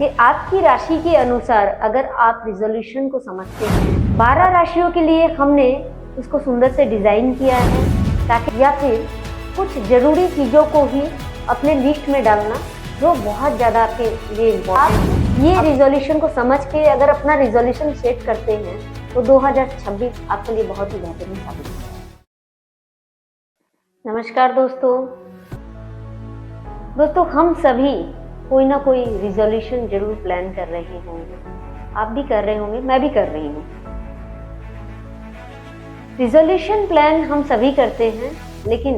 कि आपकी राशि के अनुसार अगर आप रिजोल्यूशन को समझते हैं, 12 राशियों के लिए हमने उसको सुंदर से डिज़ाइन किया है ताकि या फिर कुछ ज़रूरी चीज़ों को ही अपने लिस्ट में डालना जो बहुत ज़्यादा आपके लिए इम्पोर्टेंट। ये रिजोल्यूशन को समझ के अगर अपना रिजोल्यूशन सेट करते हैं तो 2026 आपके लिए बहुत ही बेहतरीन साबित होगा। नमस्कार दोस्तों, हम सभी कोई ना कोई रिजोल्यूशन जरूर प्लान कर रहे होंगे। आप भी कर रहे होंगे, मैं भी कर रही हूँ। रिजोल्यूशन प्लान हम सभी करते हैं, लेकिन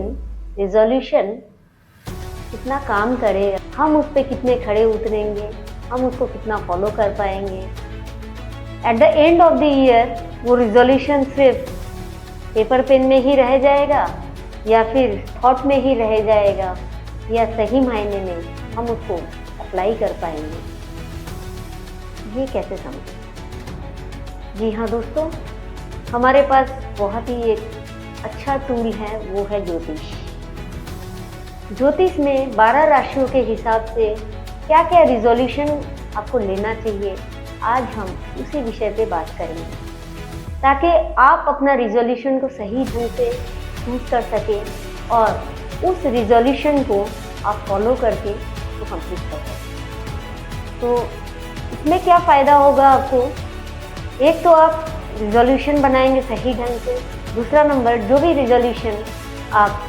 रिजोल्यूशन कितना काम करे, हम उस पर कितने खड़े उतरेंगे, हम उसको कितना फॉलो कर पाएंगे। At the end of the year वो रिजोल्यूशन सिर्फ पेपर पेन में ही रह जाएगा या फिर थॉट में ही रह जाएगा, या सही मायने में हम उसको अप्लाई कर पाएंगे, ये कैसे समझें। जी हाँ दोस्तों, हमारे पास बहुत ही एक अच्छा टूल है, वो है ज्योतिष। ज्योतिष में 12 राशियों के हिसाब से क्या क्या रिजोल्यूशन आपको लेना चाहिए, आज हम उसी विषय पे बात करेंगे ताकि आप अपना रिजोल्यूशन को सही ढंग से चूज कर सकें और उस रिजोल्यूशन को आप फॉलो करके तो कंप्लीट कर सकते। तो इसमें क्या फ़ायदा होगा आपको, एक तो आप रिजोल्यूशन बनाएंगे सही ढंग से, दूसरा नंबर जो भी रिजोल्यूशन आप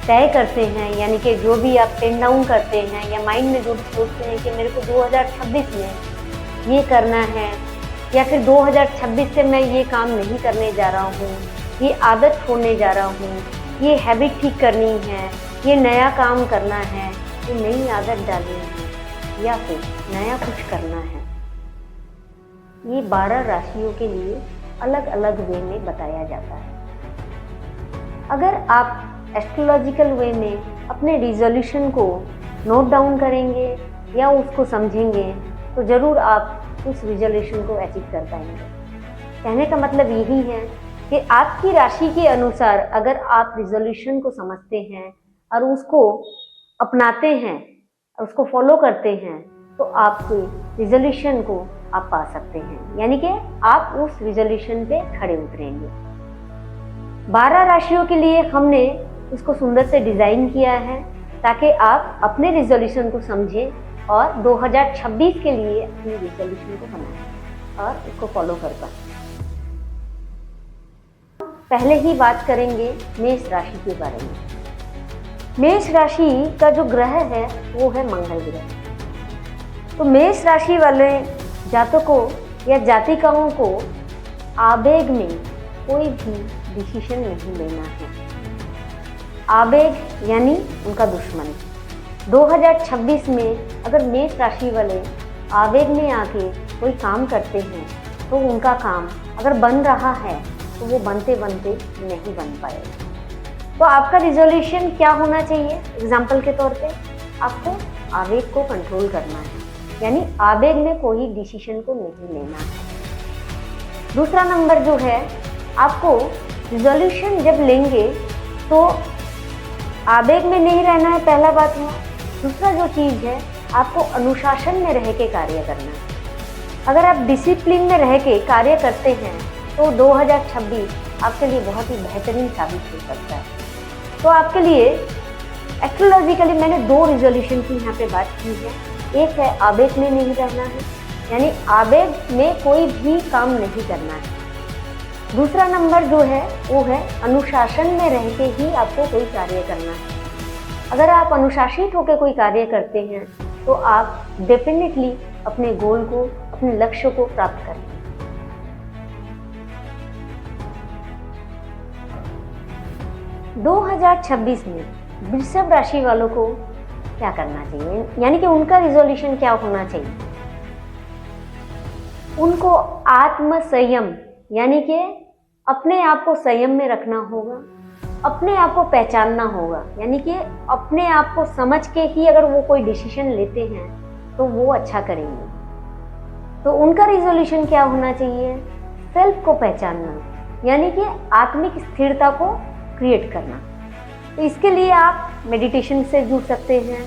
तय करते हैं, यानी कि जो भी आप पेन डाउन करते हैं या माइंड में जो सोचते हैं कि मेरे को 2026 में ये करना है या फिर 2026 से मैं ये काम नहीं करने जा रहा हूँ, ये आदत छोड़ने जा रहा हूँ, ये हैबिट ठीक करनी है, ये नया काम करना है, ये नई आदत डालनी है या फिर नया कुछ करना है। ये 12 राशियों के लिए अलग अलग वे में बताया जाता है। अगर आप एस्ट्रोलॉजिकल वे में अपने रिजोल्यूशन को नोट डाउन करेंगे या उसको समझेंगे तो ज़रूर आप उस रिजोल्यूशन को अचीव कर पाएंगे। कहने का मतलब यही है कि आपकी राशि के अनुसार अगर आप रिजोल्यूशन को समझते हैं और उसको अपनाते हैं और उसको फॉलो करते हैं तो आपके रिजोल्यूशन को आप पा सकते हैं, यानी कि आप उस रिजोल्यूशन पे खड़े उतरेंगे। 12 राशियों के लिए हमने उसको सुंदर से डिज़ाइन किया है ताकि आप अपने रिजोल्यूशन को समझें और 2026 के लिए अपने रिजोल्यूशन को बनाएं और उसको फॉलो कर पाएं। पहले ही बात करेंगे मेष राशि के बारे में। मेष राशि का जो ग्रह है वो है मंगल ग्रह। तो मेष राशि वाले जातकों या जातिकाओं को आवेग में कोई भी डिसीजन नहीं लेना है। आवेग यानी उनका दुश्मन। 2026 में अगर मेष राशि वाले आवेग में आके कोई काम करते हैं तो उनका काम अगर बन रहा है तो वो बनते बनते नहीं बन पाएगा। तो आपका रिजोल्यूशन क्या होना चाहिए? एग्जाम्पल के तौर पे आपको आवेग को कंट्रोल करना है, यानी आवेग में कोई डिसीजन को नहीं लेना है। दूसरा नंबर जो है, आपको रिजोल्यूशन जब लेंगे तो आवेग में नहीं रहना है, पहला बात है। दूसरा जो चीज़ है, आपको अनुशासन में रह के कार्य करना है। अगर आप डिसिप्लिन में रह के कार्य करते हैं तो 2026 आपके लिए बहुत ही बेहतरीन साबित हो सकता है। तो आपके लिए एस्ट्रोलॉजिकली मैंने 2 रिजोल्यूशन की यहाँ पे बात की है। एक है आवेग में नहीं रहना है, यानी आवेग में कोई भी काम नहीं करना है। दूसरा नंबर जो है वो है अनुशासन में रह के ही आपको कोई कार्य करना है। अगर आप अनुशासित होकर कोई कार्य करते हैं तो आप डेफिनेटली अपने गोल को, अपने लक्ष्य को प्राप्त करेंगे। – 2026 में वृषभ राशि वालों को क्या करना चाहिए, यानी कि उनका रिजोल्यूशन क्या होना चाहिए? उनको आत्म संयम, यानी कि अपने आप को संयम में रखना होगा, अपने आप को पहचानना होगा, यानी कि अपने आप को समझ के ही अगर वो कोई डिसीजन लेते हैं तो वो अच्छा करेंगे। तो उनका रिजोल्यूशन क्या होना चाहिए? सेल्फ को पहचानना, यानी कि आत्मिक स्थिरता को क्रिएट करना। तो इसके लिए आप मेडिटेशन से जुड़ सकते हैं,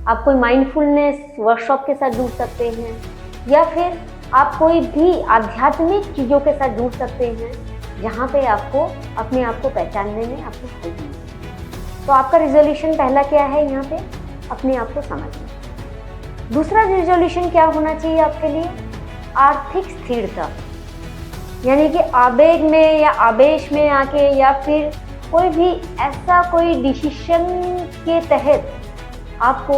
आप कोई माइंडफुलनेस वर्कशॉप के साथ जुड़ सकते हैं, या फिर आप कोई भी आध्यात्मिक चीज़ों के साथ जुड़ सकते हैं जहाँ पे आपको अपने आप को पहचानने में आपको हेल्प मिले। तो आपका रिजोल्यूशन पहला क्या है यहाँ पे? अपने आप को समझना। दूसरा रिजोल्यूशन क्या होना चाहिए आपके लिए? आर्थिक स्थिरता, यानी कि आवेग में या आवेश में आके या फिर कोई भी ऐसा कोई डिसीजन के तहत आपको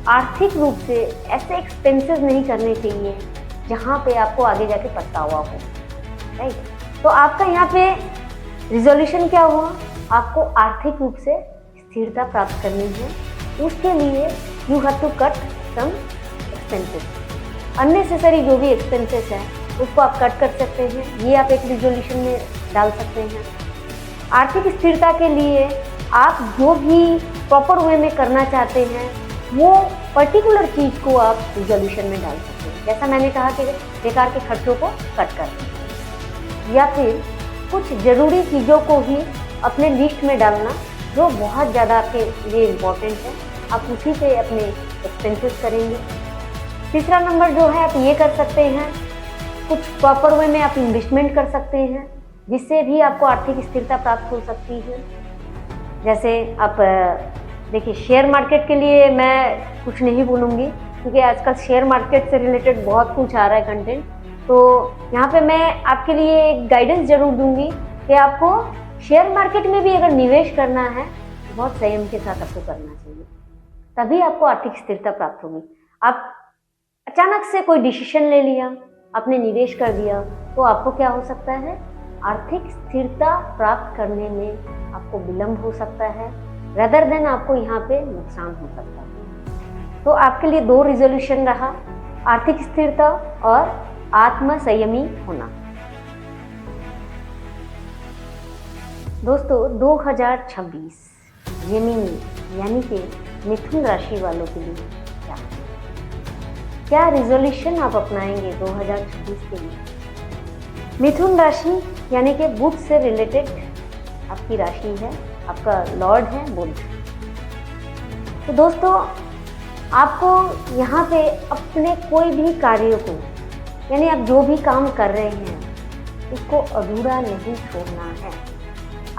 आर्थिक रूप से ऐसे एक्सपेंसेस नहीं करने चाहिए जहाँ पे आपको आगे जाके पछतावा हो, राइट। तो आपका यहाँ पे रिजोल्यूशन क्या हुआ? आपको आर्थिक रूप से स्थिरता प्राप्त करनी है। उसके लिए you have to cut some expenses, unnecessary जो भी एक्सपेंसेस हैं उसको आप कट कर सकते हैं। ये आप एक रिजोल्यूशन में डाल सकते हैं। आर्थिक स्थिरता के लिए आप जो भी प्रॉपर वे में करना चाहते हैं वो पर्टिकुलर चीज़ को आप रिजोल्यूशन में डाल सकते हैं। जैसा मैंने कहा कि बेकार के खर्चों को कट करना, या फिर कुछ ज़रूरी चीज़ों को ही अपने लिस्ट में डालना जो बहुत ज़्यादा आपके लिए इम्पोर्टेंट है, आप उसी पे अपने एक्सपेंसेस करेंगे। तीसरा नंबर जो है, आप ये कर सकते हैं, कुछ प्रॉपर वे में आप इन्वेस्टमेंट कर सकते हैं जिससे भी आपको आर्थिक स्थिरता प्राप्त हो सकती है। जैसे आप देखिए, शेयर मार्केट के लिए मैं कुछ नहीं बोलूँगी क्योंकि आजकल शेयर मार्केट से रिलेटेड बहुत कुछ आ रहा है कंटेंट। तो यहाँ पे मैं आपके लिए एक गाइडेंस जरूर दूंगी कि आपको शेयर मार्केट में भी अगर निवेश करना है बहुत संयम के साथ आपको करना चाहिए, तभी आपको आर्थिक स्थिरता प्राप्त होगी। आप अचानक से कोई डिसीजन ले लिया, आपने निवेश कर दिया, तो आपको क्या हो सकता है? आर्थिक स्थिरता प्राप्त करने में आपको विलंब हो सकता है, रदर देन आपको यहाँ पे नुकसान हो सकता है। तो आपके लिए 2 रिजोल्यूशन रहा, आर्थिक स्थिरता और आत्म संयमी होना। दोस्तों 2026 जेमिनी यानी कि मिथुन राशि वालों के लिए क्या रिजोल्यूशन आप अपनाएंगे 2026 के लिए? मिथुन राशि यानी कि बुध से रिलेटेड आपकी राशि है, आपका लॉर्ड है बुध। तो दोस्तों आपको यहाँ पे अपने कोई भी कार्यों को, यानी आप जो भी काम कर रहे हैं उसको अधूरा नहीं छोड़ना है।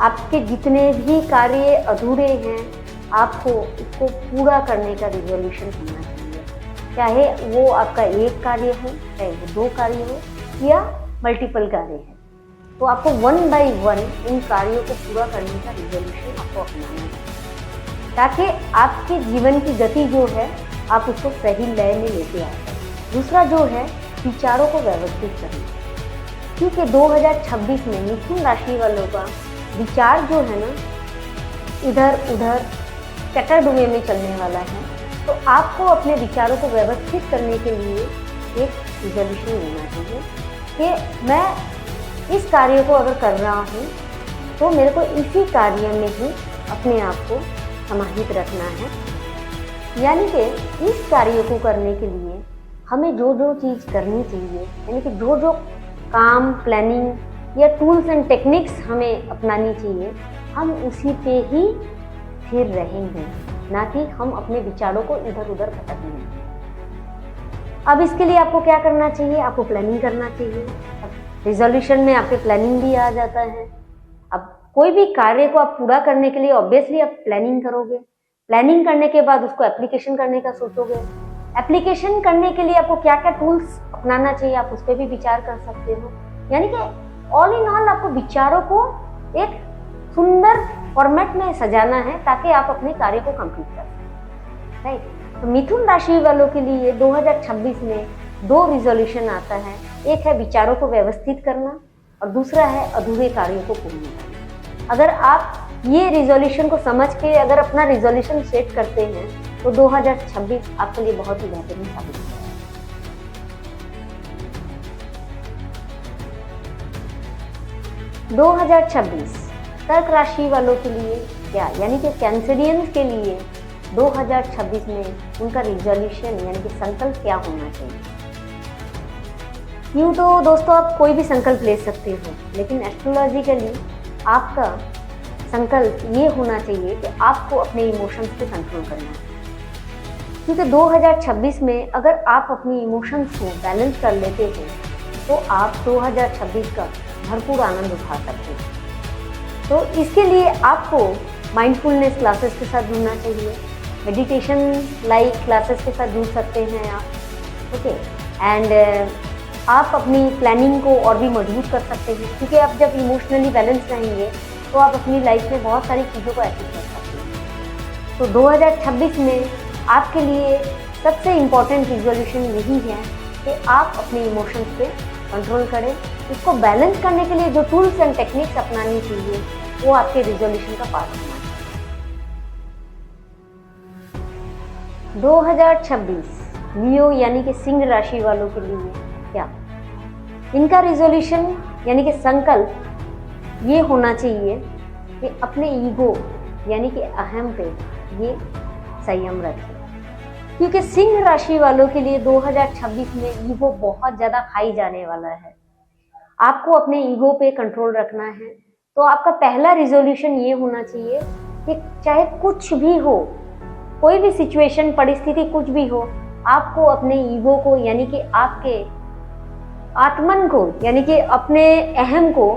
आपके जितने भी कार्य अधूरे हैं आपको उसको पूरा करने का रिजोल्यूशन होना चाहिए, चाहे वो आपका एक कार्य हो, चाहे वो 2 कार्य हो या मल्टीपल कार्य है। तो आपको 1 बाय 1 इन कार्यों को पूरा करने का रिजोल्यूशन आपको अपनाना है, ताकि आपके जीवन की गति जो है आप उसको सही लय में लेके आ जाए। दूसरा जो है विचारों को व्यवस्थित करना, क्योंकि 2026 में मिथुन राशि वालों का विचार जो है ना इधर उधर स्कैटर्ड वे में चलने वाला है। तो आपको अपने विचारों को व्यवस्थित करने के लिए एक रिजोल्यूशन लेना चाहिए कि मैं इस कार्य को अगर कर रहा हूँ तो मेरे को इसी कार्य में ही अपने आप को समाहित रखना है। यानी कि इस कार्य को करने के लिए हमें जो जो चीज़ करनी चाहिए, यानी कि जो जो काम, प्लानिंग या टूल्स एंड टेक्निक्स हमें अपनानी चाहिए, हम उसी पे ही स्थिर रहेंगे, ना कि हम अपने विचारों को इधर उधर भटकने। अब इसके लिए आपको क्या करना चाहिए? आपको प्लानिंग करना चाहिए। रिजोल्यूशन में आपके प्लानिंग भी आ जाता है। अब कोई भी कार्य को आप पूरा करने के लिए ऑब्वियसली आप प्लानिंग करोगे। प्लानिंग करने के बाद उसको एप्लीकेशन करने का सोचोगे। एप्लीकेशन करने के लिए आपको क्या क्या टूल्स अपनाना चाहिए आप उस पर भी विचार कर सकते हो। यानी कि ऑल इन ऑल आपको विचारों को एक सुंदर फॉर्मेट में सजाना है ताकि आप अपने कार्य को कंप्लीट कर सकें, राइट। तो मिथुन राशि वालों के लिए 2026 में 2 रिजोल्यूशन आता है। एक है विचारों को व्यवस्थित करना और दूसरा है अधूरे कार्यों को पूर्ण करना। अगर आप ये रिजोल्यूशन को समझ के अगर अपना रिजोल्यूशन सेट करते हैं तो 2026 आपके लिए बहुत ही बेहतरीन साबित होगा। 2026 कर्क राशि वालों के लिए क्या, यानी कि कैंसरियंस के लिए 2026 में उनका रिजोल्यूशन यानी कि संकल्प क्या होना चाहिए? यूँ तो दोस्तों आप कोई भी संकल्प ले सकते हो, लेकिन एस्ट्रोलॉजिकली आपका संकल्प ये होना चाहिए कि आपको अपने इमोशंस पे कंट्रोल करना है। क्योंकि 2026 में अगर आप अपनी इमोशंस को बैलेंस कर लेते हो तो आप 2026 का भरपूर आनंद उठा सकते हैं। तो इसके लिए आपको माइंडफुलनेस क्लासेस के साथ जुड़ना चाहिए, मेडिटेशन लाइक क्लासेस के साथ जुड़ सकते हैं आप, ओके। एंड आप अपनी प्लानिंग को और भी मजबूत कर सकते हैं, क्योंकि आप जब इमोशनली बैलेंस रहेंगे तो आप अपनी लाइफ में बहुत सारी चीज़ों को अचीव कर सकते हैं। तो 2026 में आपके लिए सबसे इम्पॉर्टेंट रिजोल्यूशन यही है कि आप अपने इमोशंस पे कंट्रोल करें। इसको बैलेंस करने के लिए जो टूल्स एंड टेक्निक्स अपनानी चाहिए वो आपके रिजोल्यूशन का पार्ट होना चाहिए। 2026 लियो यानी कि सिंह राशि वालों के लिए क्या इनका रिजोल्यूशन यानी कि संकल्प ये होना चाहिए कि अपने ईगो यानी कि अहम पे ये संयम रखें, क्योंकि सिंह राशि वालों के लिए 2026 में ईगो बहुत ज़्यादा हाई जाने वाला है। आपको अपने ईगो पे कंट्रोल रखना है। तो आपका पहला रिजोल्यूशन ये होना चाहिए कि चाहे कुछ भी हो, कोई भी सिचुएशन परिस्थिति कुछ भी हो, आपको अपने ईगो को यानी कि आपके आत्मन को यानी कि अपने अहम को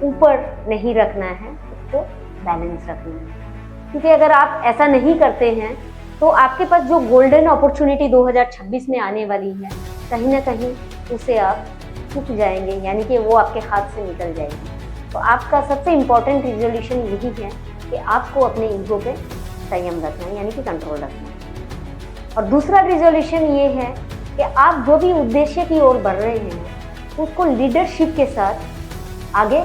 ऊपर नहीं रखना है, उसको बैलेंस रखना है। क्योंकि अगर आप ऐसा नहीं करते हैं तो आपके पास जो गोल्डन अपॉर्चुनिटी 2026 में आने वाली है, कहीं ना कहीं उसे आप चूक जाएंगे, यानी कि वो आपके हाथ से निकल जाएगी। तो आपका सबसे इम्पॉर्टेंट रिजोल्यूशन यही है कि आपको अपने ईगो पे संयम रखना है, यानी कि कंट्रोल रखना है। और दूसरा रिजोल्यूशन ये है कि आप जो भी उद्देश्य की ओर बढ़ रहे हैं उसको लीडरशिप के साथ आगे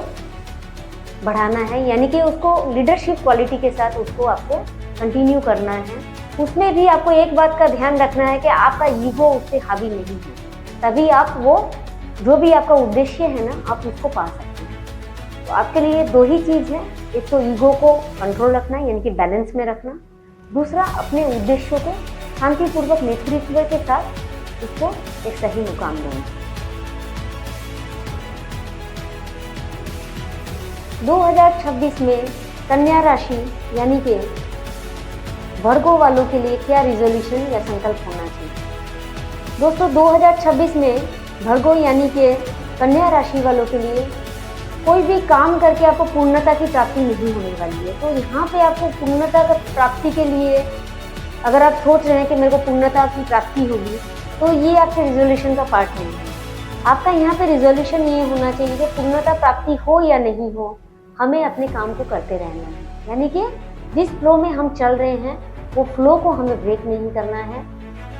बढ़ाना है, यानी कि उसको लीडरशिप क्वालिटी के साथ उसको आपको कंटिन्यू करना है। उसमें भी आपको एक बात का ध्यान रखना है कि आपका ईगो उससे हावी नहीं है, तभी आप वो जो भी आपका उद्देश्य है ना आप उसको पा सकते हैं। तो आपके लिए दो ही चीज़ है, एक तो ईगो को कंट्रोल रखना यानी कि बैलेंस में रखना, दूसरा अपने उद्देश्यों को शांतिपूर्वक नेतृत्व के साथ उसको एक सही मुकाम देना। 2026 में कन्या राशि यानी कि वर्गो वालों के लिए क्या रिजोल्यूशन या संकल्प होना चाहिए। दोस्तों 2026 में वर्गो यानी कि कन्या राशि वालों के लिए कोई भी काम करके आपको पूर्णता की प्राप्ति नहीं होने वाली है। तो यहाँ पे आपको पूर्णता की प्राप्ति के लिए अगर आप सोच रहे हैं कि मेरे को पूर्णता की प्राप्ति होगी, तो ये आपके रिजोल्यूशन का पार्ट नहीं है। आपका यहाँ पे रिजोल्यूशन ये होना चाहिए कि पूर्णता प्राप्ति हो या नहीं हो, हमें अपने काम को करते रहना है, यानी कि जिस फ्लो में हम चल रहे हैं वो फ्लो को हमें ब्रेक नहीं करना है।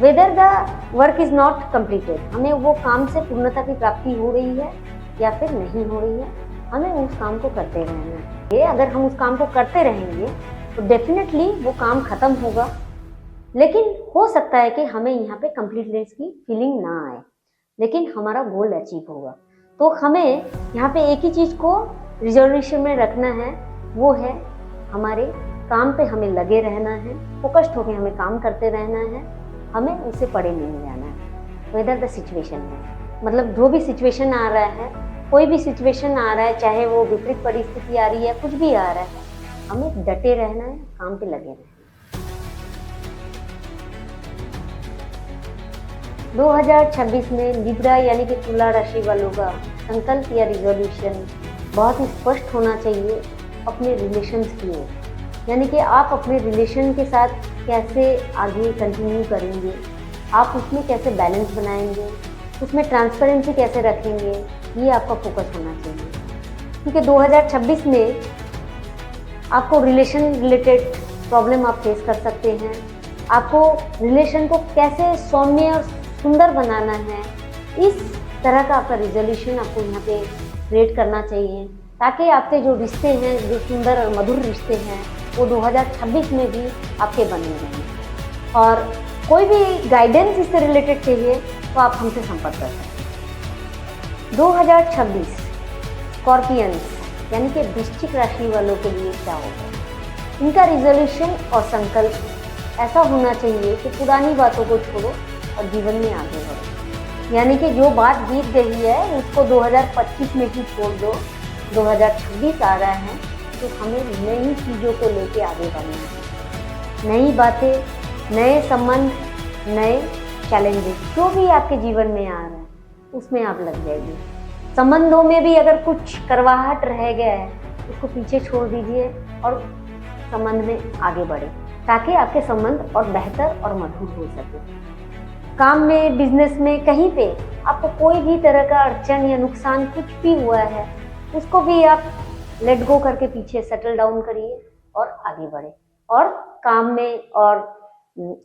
Whether the work is not completed, हमें वो काम से पूर्णता की प्राप्ति हो रही है या फिर नहीं हो रही है, हमें उस काम को करते रहना है। ये अगर हम उस काम को करते रहेंगे तो डेफिनेटली वो काम ख़त्म होगा, लेकिन हो सकता है कि हमें यहाँ पे कंप्लीटनेस की फीलिंग ना आए, लेकिन हमारा गोल अचीव होगा। तो हमें यहाँ पे एक ही चीज़ को रिजर्वेशन में रखना है, वो है हमारे काम पे हमें लगे रहना है, फोकस्ड होकर हमें काम करते रहना है, हमें उससे परे नहीं जाना है। वेदर द सिचुएशन है, मतलब जो भी सिचुएशन आ रहा है, कोई भी सिचुएशन आ रहा है, चाहे वो विपरीत परिस्थिति आ रही है, कुछ भी आ रहा है, हमें डटे रहना है, काम पे लगे रहना है। 2026 में लिब्रा यानी कि तुला राशि वालों का संकल्प या रिजोल्यूशन बहुत ही स्पष्ट होना चाहिए अपने रिलेशंस की ओर, यानी कि आप अपने रिलेशन के साथ कैसे आगे कंटिन्यू करेंगे, आप उसमें कैसे बैलेंस बनाएंगे, उसमें ट्रांसपेरेंसी कैसे रखेंगे, ये आपका फोकस होना चाहिए। क्योंकि 2026 में आपको रिलेशन रिलेटेड प्रॉब्लम आप फेस कर सकते हैं। आपको रिलेशन को कैसे सौम्य और सुंदर बनाना है, इस तरह का आपका रिजोल्यूशन आपको यहाँ पे क्रिएट करना चाहिए, ताकि आपके जो रिश्ते हैं, जो सुंदर और मधुर रिश्ते हैं, वो 2026 में भी आपके बने रहें। और कोई भी गाइडेंस इससे रिलेटेड चाहिए तो आप हमसे संपर्क कर सकते हैं। 2026 स्कॉर्पियंस यानी कि वृश्चिक राशि वालों के लिए क्या होगा, इनका रिजोल्यूशन और संकल्प ऐसा होना चाहिए कि पुरानी बातों को छोड़ो और जीवन में आगे बढ़ो, यानी कि जो बात बीत गई है उसको 2025 में ही छोड़ दो। 2026 आ रहा है तो हमें नई चीज़ों को लेके आगे बढ़ना है, नई बातें, नए संबंध, नए चैलेंजेस जो भी आपके जीवन में आ रहे हैं उसमें आप लग जाइए। संबंधों में भी अगर कुछ करवाहट रह गया है उसको पीछे छोड़ दीजिए और संबंध में आगे बढ़े ताकि आपके संबंध और बेहतर और मधुर हो सके। काम में, बिजनेस में, कहीं पे आपको कोई भी तरह का अड़चन या नुकसान कुछ भी हुआ है उसको भी आप लेट गो करके पीछे सेटल डाउन करिए और आगे बढ़े। और काम में और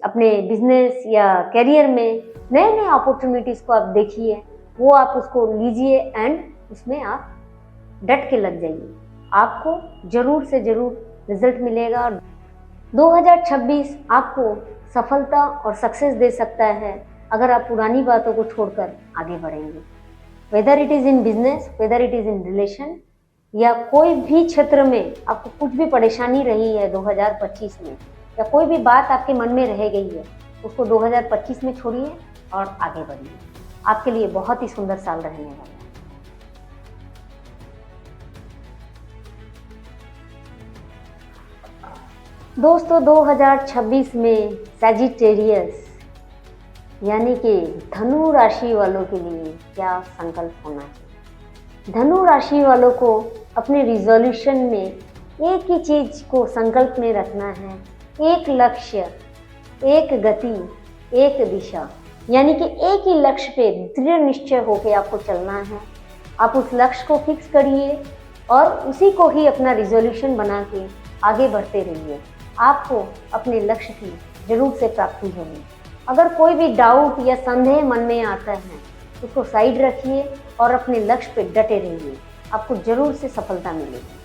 अपने बिजनेस या करियर में नए नए अपॉर्चुनिटीज़ को आप देखिए, वो आप उसको लीजिए एंड उसमें आप डट के लग जाइए। आपको ज़रूर से ज़रूर रिजल्ट मिलेगा और 2026 आपको सफलता और सक्सेस दे सकता है अगर आप पुरानी बातों को छोड़कर आगे बढ़ेंगे। Whether it is in business, whether it is in relation या कोई भी क्षेत्र में आपको कुछ भी परेशानी रही है 2025 में या कोई भी बात आपके मन में रह गई है उसको 2025 में छोड़िए और आगे बढ़िए। आपके लिए बहुत ही सुंदर साल रहने वाला है। दोस्तों 2026 में सैजिटेरियस यानी कि धनु राशि वालों के लिए क्या संकल्प होना चाहिए। धनु राशि वालों को अपने रिजोल्यूशन में एक ही चीज को संकल्प में रखना है, एक लक्ष्य, एक गति, एक दिशा, यानी कि एक ही लक्ष्य पे दृढ़ निश्चय होकर आपको चलना है। आप उस लक्ष्य को फिक्स करिए और उसी को ही अपना रिजोल्यूशन बना के आगे बढ़ते रहिए। आपको अपने लक्ष्य की जरूर से प्राप्ति होगी। अगर कोई भी डाउट या संदेह मन में आता है उसको साइड रखिए और अपने लक्ष्य पे डटे रहिए। आपको जरूर से सफलता मिलेगी।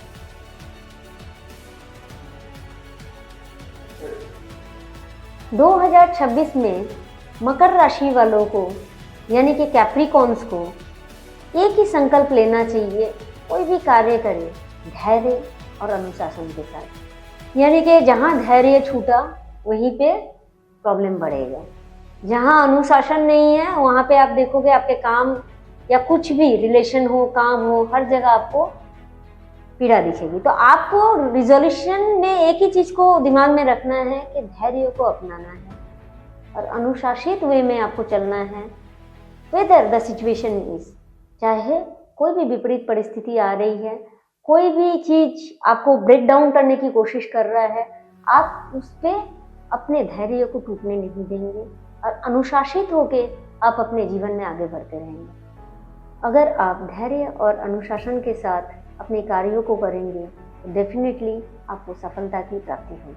– 2026 में मकर राशि वालों को यानी कि कैप्रिकॉन्स को एक ही संकल्प लेना चाहिए। कोई भी कार्य करें धैर्य और अनुशासन के साथ, यानी कि जहाँ धैर्य छूटा वहीं पे प्रॉब्लम बढ़ेगा। जहाँ अनुशासन नहीं है वहाँ पे आप देखोगे आपके काम या कुछ भी रिलेशन हो, काम हो, हर जगह आपको पीड़ा दिखेगी। तो आपको रिजोल्यूशन में एक ही चीज़ को दिमाग में रखना है कि धैर्य को अपनाना है और अनुशासित वे में आपको चलना है। वेदर द सिचुएशन इज, चाहे कोई भी विपरीत परिस्थिति आ रही है, कोई भी चीज आपको ब्रेक डाउन करने की कोशिश कर रहा है, आप उस पर अपने धैर्य को टूटने नहीं देंगे और अनुशासित होके आप अपने जीवन में आगे बढ़ते रहेंगे। अगर आप धैर्य और अनुशासन के साथ अपने कार्यों को करेंगे तो डेफिनेटली आपको सफलता की प्राप्ति होगी।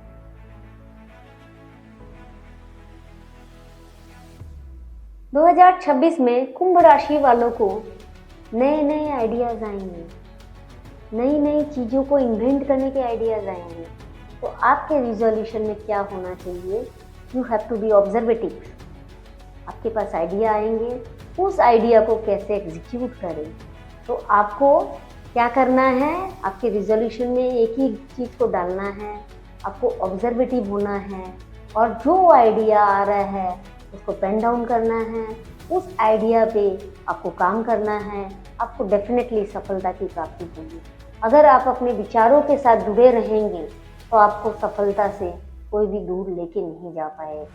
– 2026 में कुंभ राशि वालों को नए नए आइडियाज आएंगे, नई नई चीज़ों को इन्वेंट करने के आइडियाज आएंगे। तो आपके रिजोल्यूशन में क्या होना चाहिए, यू हैव टू बी ऑब्जर्वेटिव। आपके पास आइडिया आएंगे, उस आइडिया को कैसे एग्जीक्यूट करें। तो आपको क्या करना है, आपके रिजोल्यूशन में एक ही चीज़ को डालना है, आपको ऑब्जर्वेटिव होना है और जो आइडिया आ रहा है उसको पेन डाउन करना है, उस आइडिया पे आपको काम करना है। आपको डेफिनेटली सफलता की प्राप्ति होगी। अगर आप अपने विचारों के साथ जुड़े रहेंगे तो आपको सफलता से कोई भी दूर लेके नहीं जा पाएगा।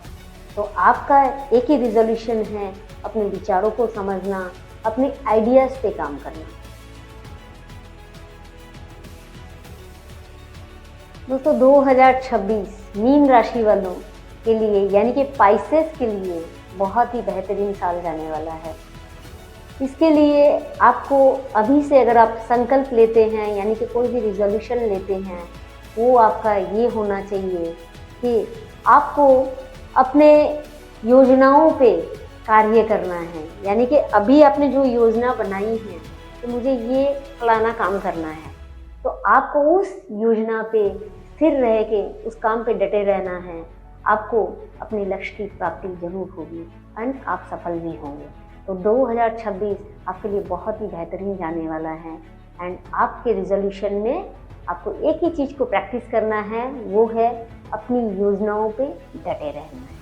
तो आपका एक ही रिजोल्यूशन है, अपने विचारों को समझना, अपने आइडियाज़ पे काम करना। दोस्तों 2026 मीन राशि वालों के लिए यानी कि पाइसेस के लिए बहुत ही बेहतरीन साल जाने वाला है। इसके लिए आपको अभी से अगर आप संकल्प लेते हैं यानी कि कोई भी रिजोल्यूशन लेते हैं, वो आपका ये होना चाहिए कि आपको अपने योजनाओं पे कार्य करना है। यानी कि अभी आपने जो योजना बनाई है तो मुझे ये फलाना काम करना है, तो आपको उस योजना पे स्थिर रह के उस काम पे डटे रहना है। आपको अपने लक्ष्य की प्राप्ति जरूर होगी एंड आप सफल भी होंगे। तो 2026 आपके लिए बहुत ही बेहतरीन जाने वाला है एंड आपके रिजोल्यूशन में आपको एक ही चीज़ को प्रैक्टिस करना है, वो है अपनी योजनाओं पे डटे रहना है।